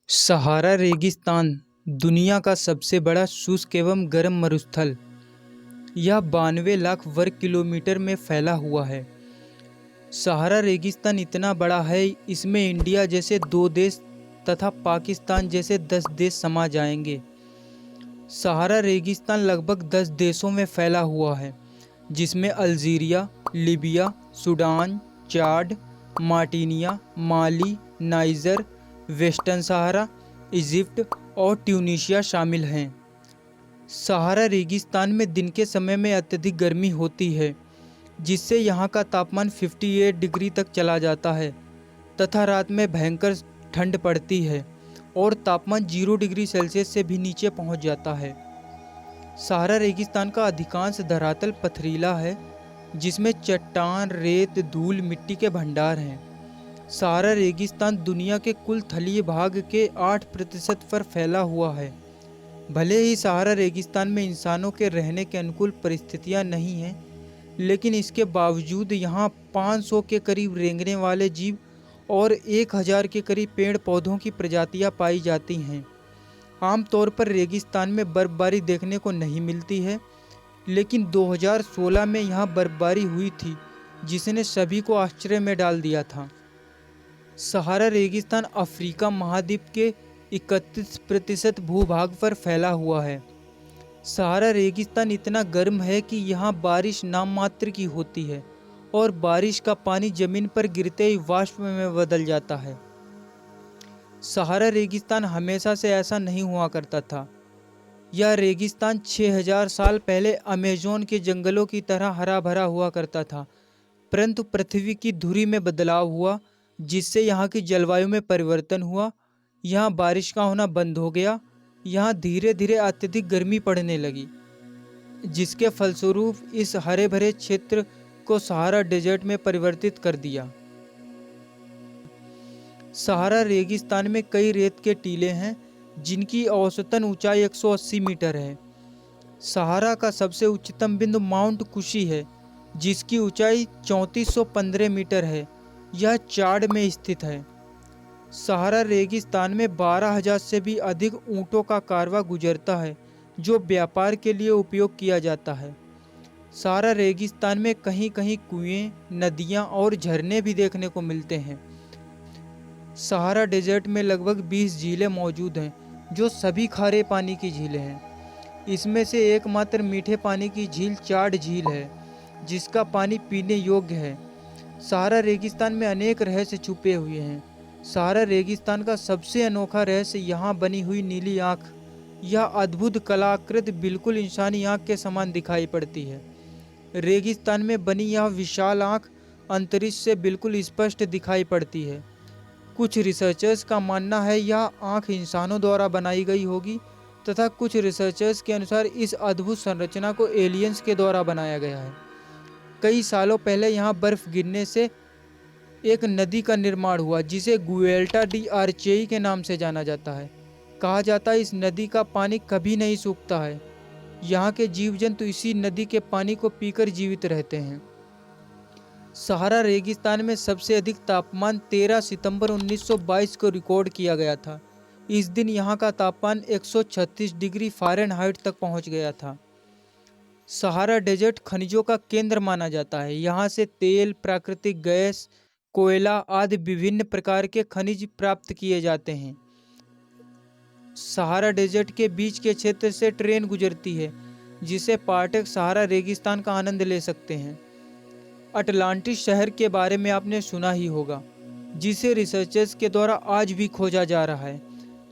सहारा रेगिस्तान दुनिया का सबसे बड़ा शुष्क एवं गर्म मरुस्थल। यह 92 लाख वर्ग किलोमीटर में फैला हुआ है। सहारा रेगिस्तान इतना बड़ा है, इसमें इंडिया जैसे 2 देश तथा पाकिस्तान जैसे 10 देश समा जाएंगे। सहारा रेगिस्तान लगभग 10 देशों में फैला हुआ है, जिसमें अल्जीरिया, लीबिया, सूडान, चाड, मार्टिनिया, माली, नाइजर, वेस्टर्न सहारा, इजिप्ट और ट्यूनीशिया शामिल हैं। सहारा रेगिस्तान में दिन के समय में अत्यधिक गर्मी होती है, जिससे यहाँ का तापमान 58 डिग्री तक चला जाता है तथा रात में भयंकर ठंड पड़ती है और तापमान 0 डिग्री सेल्सियस से भी नीचे पहुँच जाता है। सहारा रेगिस्तान का अधिकांश धरातल पथरीला है, जिसमें चट्टान, रेत, धूल, मिट्टी के भंडार हैं। सहारा रेगिस्तान दुनिया के कुल थलीय भाग के 8% पर फैला हुआ है। भले ही सहारा रेगिस्तान में इंसानों के रहने के अनुकूल परिस्थितियां नहीं हैं, लेकिन इसके बावजूद यहाँ 500 के करीब रेंगने वाले जीव और 1000 के करीब पेड़ पौधों की प्रजातियां पाई जाती हैं। आमतौर पर रेगिस्तान में बर्फबारी देखने को नहीं मिलती है, लेकिन 2016 में यहाँ बर्फबारी हुई थी, जिसने सभी को आश्चर्य में डाल दिया था। सहारा रेगिस्तान अफ्रीका महाद्वीप के 31% भूभाग पर फैला हुआ है। सहारा रेगिस्तान इतना गर्म है कि यहाँ बारिश नाम मात्र की होती है और बारिश का पानी जमीन पर गिरते ही वाष्प में बदल जाता है। सहारा रेगिस्तान हमेशा से ऐसा नहीं हुआ करता था। यह रेगिस्तान 6000 साल पहले अमेज़न के जंगलों की तरह हरा भरा हुआ करता था, परंतु पृथ्वी की धुरी में बदलाव हुआ, जिससे यहाँ की जलवायु में परिवर्तन हुआ। यहाँ बारिश का होना बंद हो गया। यहाँ धीरे धीरे अत्यधिक गर्मी पड़ने लगी, जिसके फलस्वरूप इस हरे भरे क्षेत्र को सहारा डेजर्ट में परिवर्तित कर दिया। सहारा रेगिस्तान में कई रेत के टीले हैं, जिनकी औसतन ऊंचाई 180 मीटर है। सहारा का सबसे उच्चतम बिंदु माउंट कुशी है, जिसकी ऊंचाई 3415 मीटर है। यह चाड में स्थित है। सहारा रेगिस्तान में 12,000 से भी अधिक ऊँटों का कारवां गुजरता है, जो व्यापार के लिए उपयोग किया जाता है। सहारा रेगिस्तान में कहीं कहीं कुएं, नदियां और झरने भी देखने को मिलते हैं। सहारा डेजर्ट में लगभग 20 झीलें मौजूद हैं, जो सभी खारे पानी की झीलें हैं। इसमें से एकमात्र मीठे पानी की झील चाड झील है, जिसका पानी पीने योग्य है। सहारा रेगिस्तान में अनेक रहस्य छुपे हुए हैं। सहारा रेगिस्तान का सबसे अनोखा रहस्य यहाँ बनी हुई नीली आँख। यह अद्भुत कलाकृति बिल्कुल इंसानी आँख के समान दिखाई पड़ती है। रेगिस्तान में बनी यह विशाल आँख अंतरिक्ष से बिल्कुल स्पष्ट दिखाई पड़ती है। कुछ रिसर्चर्स का मानना है यह आँख इंसानों द्वारा बनाई गई होगी, तथा कुछ रिसर्चर्स के अनुसार इस अद्भुत संरचना को एलियंस के द्वारा बनाया गया है। कई सालों पहले यहाँ बर्फ गिरने से एक नदी का निर्माण हुआ, जिसे गुएल्टा डी आर्चेई के नाम से जाना जाता है। कहा जाता है इस नदी का पानी कभी नहीं सूखता है। यहाँ के जीव जंतु इसी नदी के पानी को पीकर जीवित रहते हैं। सहारा रेगिस्तान में सबसे अधिक तापमान 13 सितंबर 1922 को रिकॉर्ड किया गया था। इस दिन यहाँ का तापमान 136 डिग्री फ़ारेनहाइट तक पहुँच गया था। सहारा डेजर्ट खनिजों का केंद्र माना जाता है। यहाँ से तेल, प्राकृतिक गैस, कोयला आदि विभिन्न प्रकार के खनिज प्राप्त किए जाते हैं। सहारा डेजर्ट के बीच के क्षेत्र से ट्रेन गुजरती है, जिसे पर्यटक सहारा रेगिस्तान का आनंद ले सकते हैं। अटलांटिस शहर के बारे में आपने सुना ही होगा, जिसे रिसर्चर्स के द्वारा आज भी खोजा जा रहा है,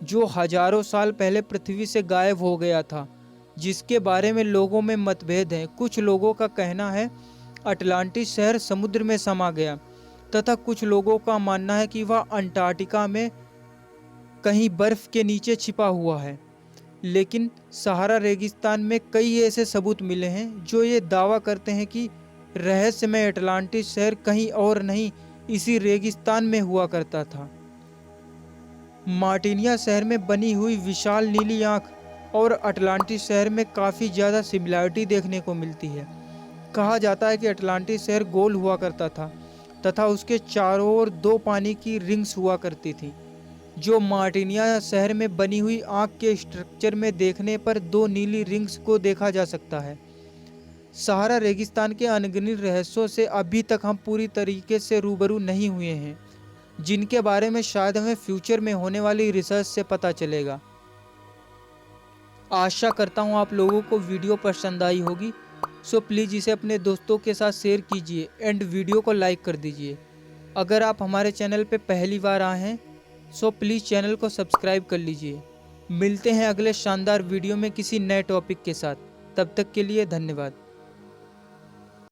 जो हजारों साल पहले पृथ्वी से गायब हो गया था, जिसके बारे में लोगों में मतभेद हैं। कुछ लोगों का कहना है अटलांटिस शहर समुद्र में समा गया, तथा कुछ लोगों का मानना है कि वह अंटार्कटिका में कहीं बर्फ के नीचे छिपा हुआ है। लेकिन सहारा रेगिस्तान में कई ऐसे सबूत मिले हैं जो ये दावा करते हैं कि रहस्यमय अटलांटिस शहर कहीं और नहीं, इसी रेगिस्तान में हुआ करता था। मार्टिनिया शहर में बनी हुई विशाल नीली आँख और अटलांटिस शहर में काफ़ी ज़्यादा सिमिलरिटी देखने को मिलती है। कहा जाता है कि अटलांटिस शहर गोल हुआ करता था तथा उसके चारों ओर 2 पानी की रिंग्स हुआ करती थी। जो मार्टिनिया शहर में बनी हुई आँख के स्ट्रक्चर में देखने पर 2 नीली रिंग्स को देखा जा सकता है। सहारा रेगिस्तान के अनगिनत रहस्यों से अभी तक हम पूरी तरीके से रूबरू नहीं हुए हैं, जिनके बारे में शायद हमें फ्यूचर में होने वाली रिसर्च से पता चलेगा। आशा करता हूँ आप लोगों को वीडियो पसंद आई होगी। सो प्लीज़ इसे अपने दोस्तों के साथ शेयर कीजिए एंड वीडियो को लाइक कर दीजिए। अगर आप हमारे चैनल पे पहली बार आए हैं सो प्लीज़ चैनल को सब्सक्राइब कर लीजिए। मिलते हैं अगले शानदार वीडियो में किसी नए टॉपिक के साथ। तब तक के लिए धन्यवाद।